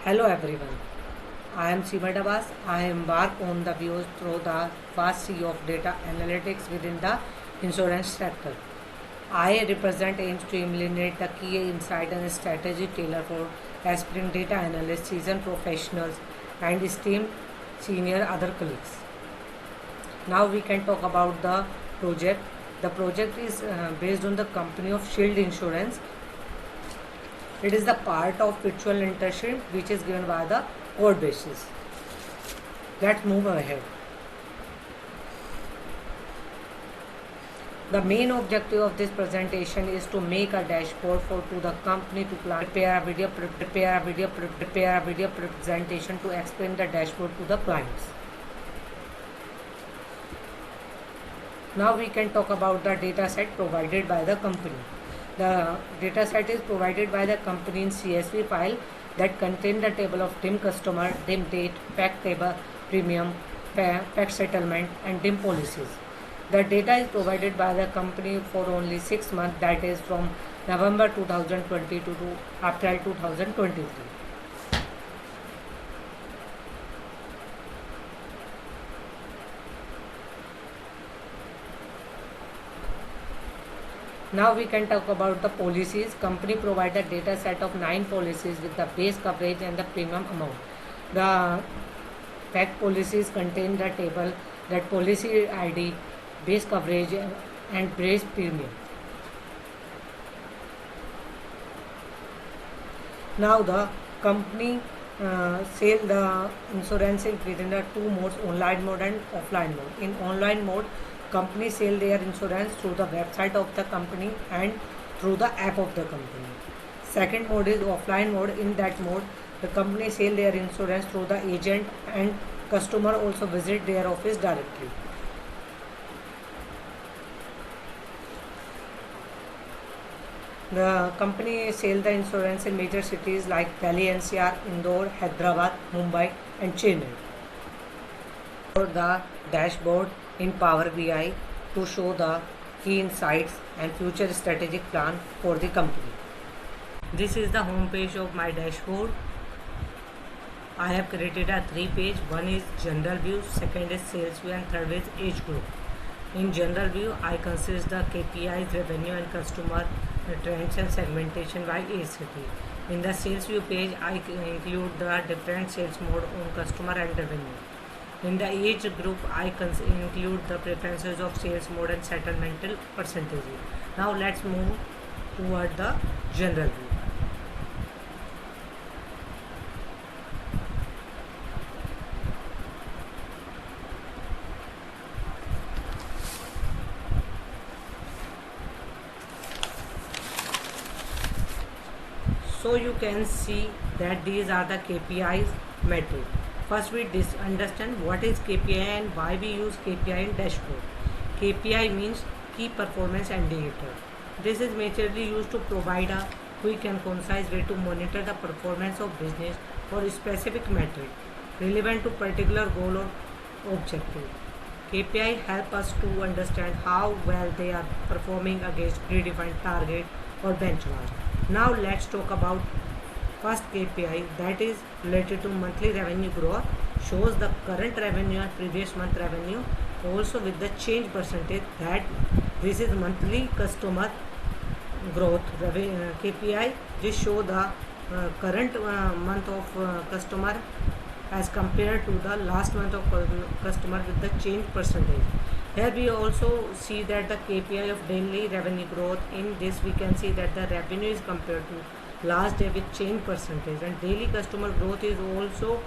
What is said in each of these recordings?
Hello everyone, I am Seema Dabas. I embark on the views through the vast sea of data analytics within the insurance sector. I represent aims to eliminate the key insight and strategy tailored for aspiring data analysts, seasoned professionals, and esteemed senior other colleagues. Now we can talk about the project. The project is based on the company of Shield Insurance. It is the part of virtual internship which is given by the code basis. Let's move ahead. The main objective of this presentation is to make a dashboard to the company to prepare a video presentation to explain the dashboard to the clients. Now we can talk about the data set provided by the company. The data set is provided by the company in CSV file that contain the table of DIM customer, DIM date, pack table, premium, pack settlement and DIM policies. The data is provided by the company for only 6 months, that is from November 2022 to April 2023. Now we can talk about the policies. Company provide a data set of 9 policies with the base coverage and the premium amount. The pack policies contain the table that policy ID, base coverage and base premium. Now the company sell the insurance within the two modes, online mode and offline mode. In online mode, company sell their insurance through the website of the company and through the app of the company. Second mode is offline mode. In that mode, the company sell their insurance through the agent and customer also visit their office directly. The company sell the insurance in major cities like Delhi NCR, Indore, Hyderabad, Mumbai and Chennai. For the dashboard in Power BI to show the key insights and future strategic plan for the company. This is the home page of my dashboard. I have created a 3-page. One is general view, second is sales view and third is age group. In general view, I consist the KPIs, revenue and customer trends and segmentation by age city. In the sales view page, I include the different sales mode on customer and revenue. In the age group, I include the preferences of sales mode and settlemental percentages. Now let's move toward the general view. So you can see that these are the KPIs metric. First we understand what is KPI and why we use KPI in dashboard. KPI means key performance indicator. This is majorly used to provide a quick and concise way to monitor the performance of business for a specific metric relevant to particular goal or objective. KPI help us to understand how well they are performing against predefined target or benchmark. Now let's talk about first KPI, that is related to monthly revenue growth, shows the current revenue and previous month revenue also with the change percentage, that this is monthly customer growth KPI. This show the current month of customer as compared to the last month of customer with the change percentage. Here we also see that the KPI of daily revenue growth. In this we can see that the revenue is compared to last day with change percentage, and daily customer growth is also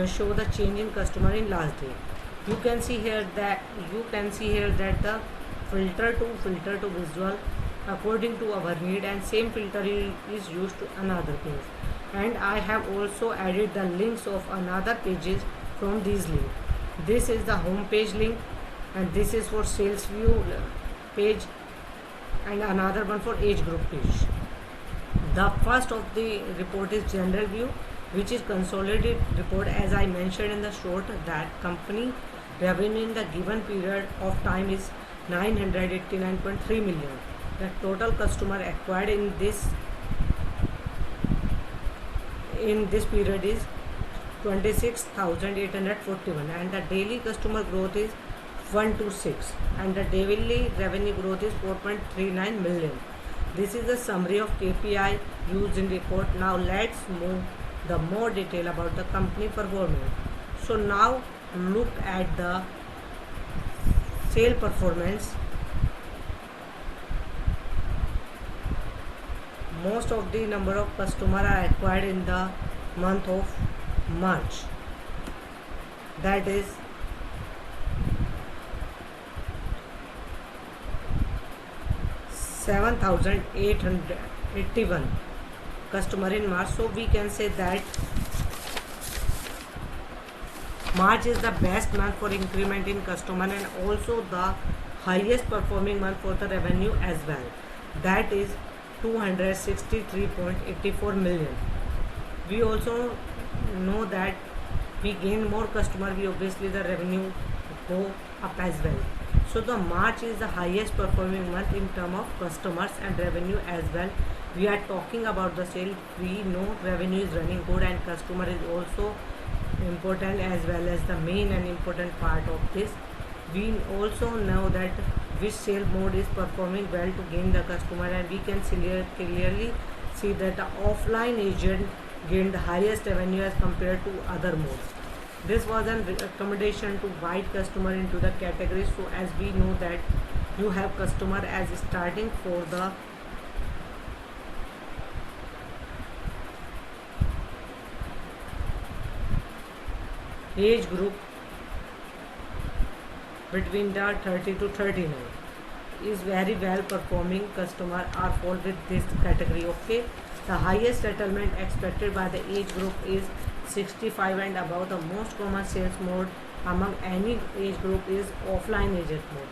show the change in customer in last day. You can see here that the filter to visual according to our need, and same filter is used to another page. And I have also added the links of another pages from these links. This is the home page link, and this is for sales view page, and another one for age group page. The first of the report is general view, which is consolidated report. As I mentioned in the short, that company revenue in the given period of time is 989.3 million. The total customer acquired in this in this period is 26,841, and the daily customer growth is 126, and the daily revenue growth is 4.39 million. This is the summary of KPI used in report. Now let's move the more detail about the company performance. So now look at the sale performance. Most of the number of customers are acquired in the month of March. That is 7,881 customer in March. So we can say that March is the best month for increment in customer and also the highest performing month for the revenue as well. That is 263.84 million. We also know that we gain more customer, we obviously the revenue go up as well. So the March is the highest performing month in terms of customers and revenue as well. We are talking about the sale. We know revenue is running good and customer is also important as well as the main and important part of this. We also know that which sale mode is performing well to gain the customer, and we can clearly see that the offline agent gained the highest revenue as compared to other modes. This was a recommendation to divide customer into the categories. So as we know that you have customer as starting for the age group between the 30 to 39 is very well performing customer are fall with this category. Okay, the highest settlement expected by the age group is 65 and above. The most common sales mode among any age group is offline agent mode.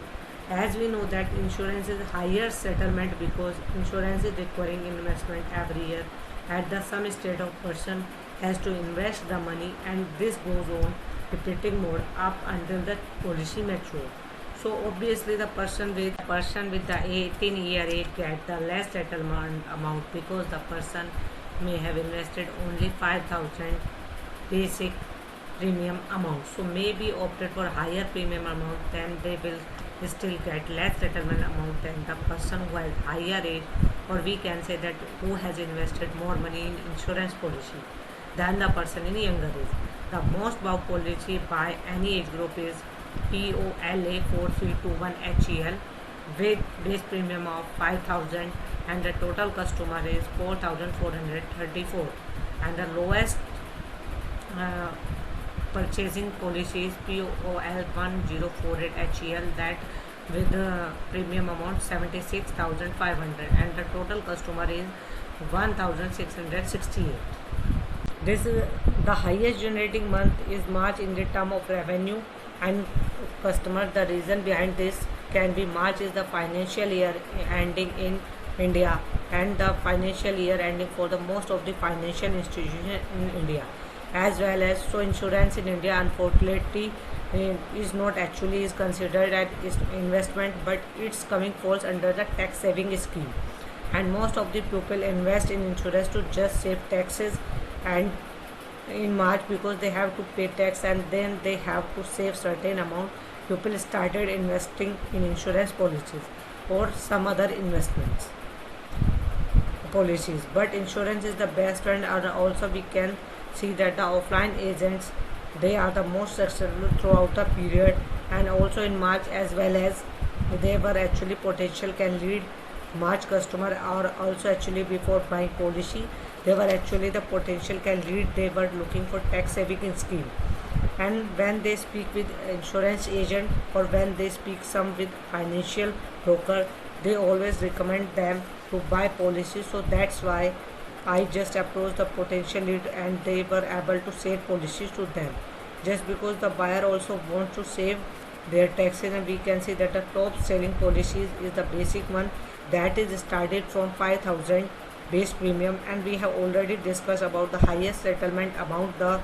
As we know that insurance is higher settlement because insurance is requiring investment every year. At the some state of person has to invest the money, and this goes on repeating mode up until the policy mature. So obviously the person with the 18-year age get the less settlement amount because the person may have invested only 5,000 basic premium amount. So maybe opted for higher premium amount, then they will still get less settlement amount than the person who has higher age, or we can say that who has invested more money in insurance policy than the person in younger age. The most bought policy by any age group is POLA 4321 HEL with base premium of 5,000 and the total customer is 4,434, and the lowest purchasing policy is POL 1048 HEL that with the premium amount 76,500 and the total customer is 1,668. This is the highest generating month is March in the term of revenue and customer. The reason behind this can be March is the financial year ending in India and the financial year ending for the most of the financial institutions in India, as well as so insurance in India unfortunately is not actually is considered as investment, but it's coming falls under the tax saving scheme, and most of the people invest in insurance to just save taxes and in March because they have to pay tax and then they have to save certain amount. People started investing in insurance policies or some other investments policies, but insurance is the best one. And also we can see that the offline agents, they are the most successful throughout the period, and also in March as well as they were actually potential can lead March customer or also actually before buying policy they were actually the potential can lead, they were looking for tax saving scheme, and when they speak with insurance agent or when they speak some with financial broker, they always recommend them to buy policies. So that's why I just approached the potential lead and they were able to save policies to them just because the buyer also wants to save their taxes. And we can see that the top selling policies is the basic one that is started from 5,000 base premium, and we have already discussed about the highest settlement amount. That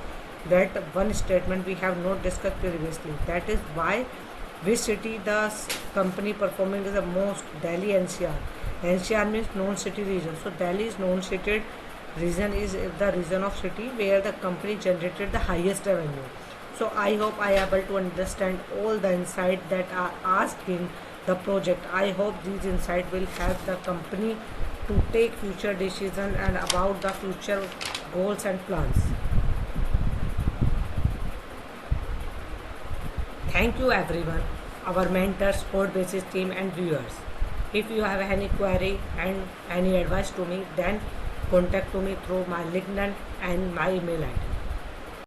one statement we have not discussed previously. That is why which city the company performing is the most. Delhi NCR. NCR means non-city region. So Delhi is non-city Region is the region of city where the company generated the highest revenue. So I hope I am able to understand all the insight that are asked in the project. I hope these insight will help the company to take future decisions and about the future goals and plans. Thank you everyone, our mentors, code basis team and viewers. If you have any query and any advice to me, then contact to me through my LinkedIn and my email ID.